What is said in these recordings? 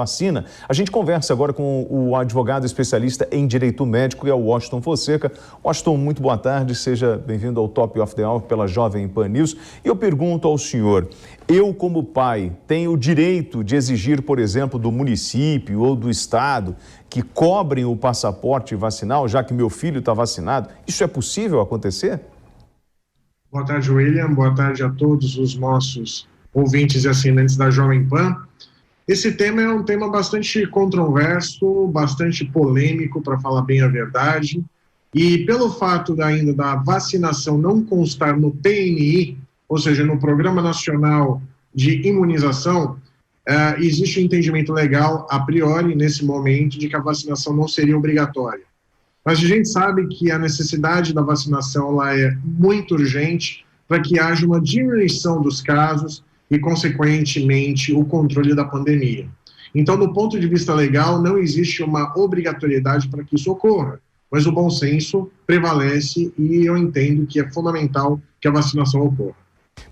vacina. A gente conversa agora com o advogado especialista em direito médico, que é o Washington Fonseca. Washington, muito boa tarde, seja bem-vindo ao Top of the Hour pela Jovem Pan News. E eu pergunto ao senhor, eu como pai tenho o direito de exigir, por exemplo, do município ou do estado que cobrem o passaporte vacinal, já que meu filho está vacinado? Isso é possível acontecer? Boa tarde, William. Boa tarde a todos os nossos ouvintes e assinantes da Jovem Pan. Esse tema é um tema bastante controverso, bastante polêmico, para falar bem a verdade. E pelo fato ainda da vacinação não constar no PNI, ou seja, no Programa Nacional de Imunização, existe um entendimento legal, a priori, nesse momento, de que a vacinação não seria obrigatória. Mas a gente sabe que a necessidade da vacinação ela é muito urgente para que haja uma diminuição dos casos e, consequentemente, o controle da pandemia. Então, do ponto de vista legal, não existe uma obrigatoriedade para que isso ocorra, mas o bom senso prevalece e eu entendo que é fundamental que a vacinação ocorra.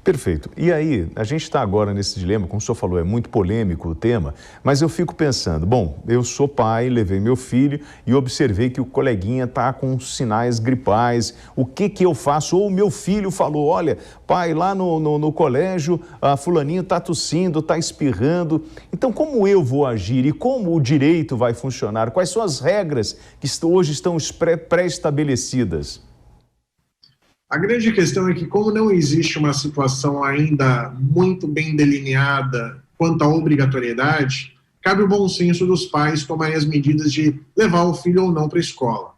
Perfeito. E aí, a gente está agora nesse dilema, como o senhor falou, é muito polêmico o tema, mas eu fico pensando, bom, eu sou pai, levei meu filho e observei que o coleguinha está com sinais gripais, o que eu faço? Ou o meu filho falou, olha, pai, lá no colégio, a fulaninho está tossindo, está espirrando, então como eu vou agir e como o direito vai funcionar? Quais são as regras que hoje estão pré-estabelecidas? A grande questão é que, como não existe uma situação ainda muito bem delineada quanto à obrigatoriedade, cabe o bom senso dos pais tomarem as medidas de levar o filho ou não para a escola.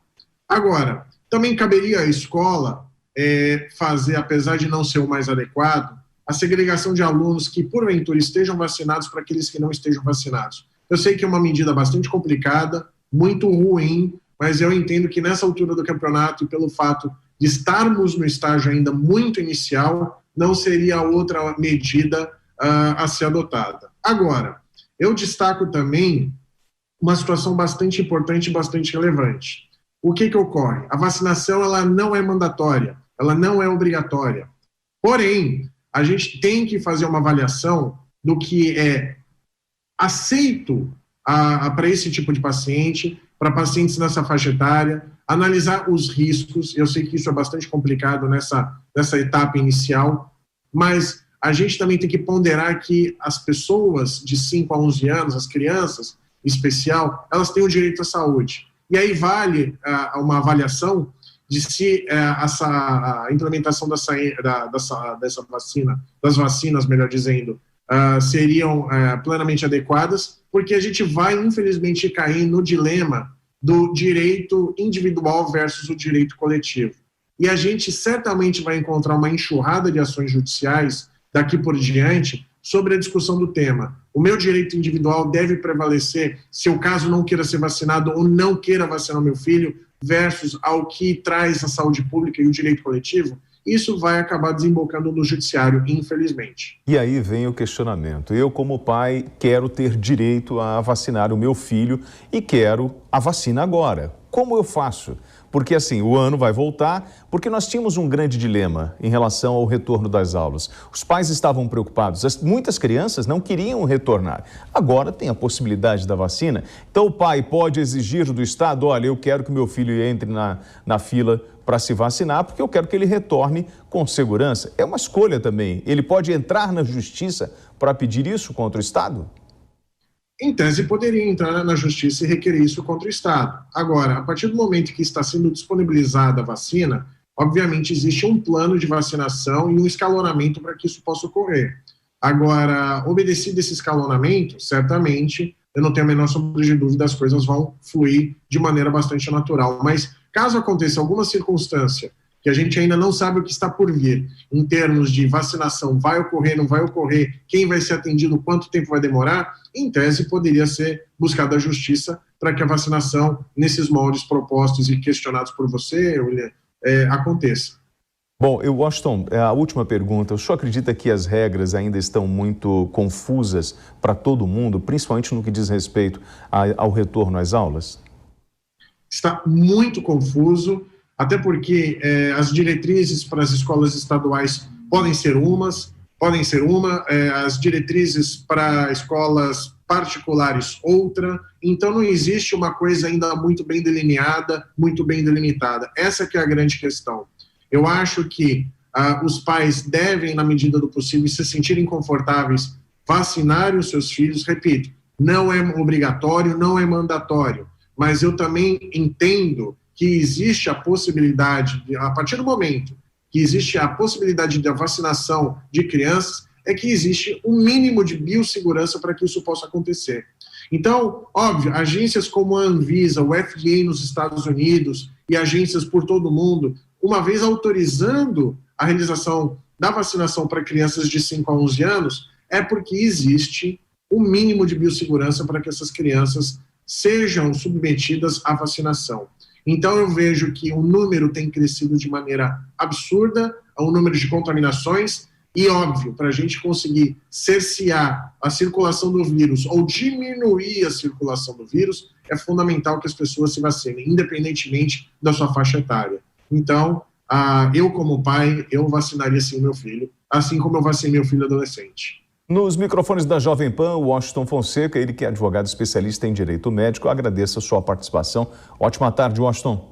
Agora, também caberia à escola fazer, apesar de não ser o mais adequado, a segregação de alunos que, porventura, estejam vacinados para aqueles que não estejam vacinados. Eu sei que é uma medida bastante complicada, muito ruim, mas eu entendo que nessa altura do campeonato e pelo fato de estarmos no estágio ainda muito inicial, não seria outra medida a ser adotada. Agora, eu destaco também uma situação bastante importante e bastante relevante. O que ocorre? A vacinação ela não é mandatória, ela não é obrigatória. Porém, a gente tem que fazer uma avaliação do que é aceito para esse tipo de paciente, para pacientes nessa faixa etária, analisar os riscos. Eu sei que isso é bastante complicado nessa etapa inicial, mas a gente também tem que ponderar que as pessoas de 5 a 11 anos, as crianças em especial, elas têm o direito à saúde. E aí vale uma avaliação de se a implementação dessa vacina, das vacinas, melhor dizendo, seriam plenamente adequadas, porque a gente vai, infelizmente, cair no dilema do direito individual versus o direito coletivo. E a gente certamente vai encontrar uma enxurrada de ações judiciais daqui por diante sobre a discussão do tema. O meu direito individual deve prevalecer se eu, caso não queira ser vacinado ou não queira vacinar meu filho, versus ao que traz a saúde pública e o direito coletivo. Isso vai acabar desembocando no judiciário, infelizmente. E aí vem o questionamento. Eu, como pai, quero ter direito a vacinar o meu filho e quero a vacina agora. Como eu faço? Porque assim, o ano vai voltar, porque nós tínhamos um grande dilema em relação ao retorno das aulas. Os pais estavam preocupados, muitas crianças não queriam retornar. Agora tem a possibilidade da vacina, então o pai pode exigir do Estado, olha, eu quero que meu filho entre na fila para se vacinar, porque eu quero que ele retorne com segurança. É uma escolha também. Ele pode entrar na justiça para pedir isso contra o Estado? Em tese, poderia entrar na justiça e requerer isso contra o Estado. Agora, a partir do momento que está sendo disponibilizada a vacina, obviamente existe um plano de vacinação e um escalonamento para que isso possa ocorrer. Agora, obedecido esse escalonamento, certamente, eu não tenho a menor sombra de dúvida, as coisas vão fluir de maneira bastante natural. Mas, caso aconteça alguma circunstância que a gente ainda não sabe o que está por vir, em termos de vacinação, vai ocorrer, não vai ocorrer, quem vai ser atendido, quanto tempo vai demorar, em tese poderia ser buscada a justiça para que a vacinação, nesses moldes propostos e questionados por você, William, aconteça. Bom, Washington, a última pergunta. O senhor acredita que as regras ainda estão muito confusas para todo mundo, principalmente no que diz respeito ao retorno às aulas? Está muito confuso. Até porque as diretrizes para as escolas estaduais podem ser uma, as diretrizes para escolas particulares outra, então não existe uma coisa ainda muito bem delineada, muito bem delimitada. Essa que é a grande questão. Eu acho que os pais devem, na medida do possível, se sentirem confortáveis, vacinarem os seus filhos. Repito, não é obrigatório, não é mandatório, mas eu também entendo que existe a possibilidade, a partir do momento que existe a possibilidade da vacinação de crianças, é que existe um mínimo de biossegurança para que isso possa acontecer. Então, óbvio, agências como a Anvisa, o FDA nos Estados Unidos e agências por todo o mundo, uma vez autorizando a realização da vacinação para crianças de 5 a 11 anos, é porque existe um mínimo de biossegurança para que essas crianças sejam submetidas à vacinação. Então, eu vejo que o número tem crescido de maneira absurda, o número de contaminações. E, óbvio, para a gente conseguir cercear a circulação do vírus ou diminuir a circulação do vírus, é fundamental que as pessoas se vacinem, independentemente da sua faixa etária. Então, eu como pai, eu vacinaria sim meu filho, assim como eu vacinei meu filho adolescente. Nos microfones da Jovem Pan, o Washington Fonseca, ele que é advogado especialista em direito médico, agradeço a sua participação. Ótima tarde, Washington.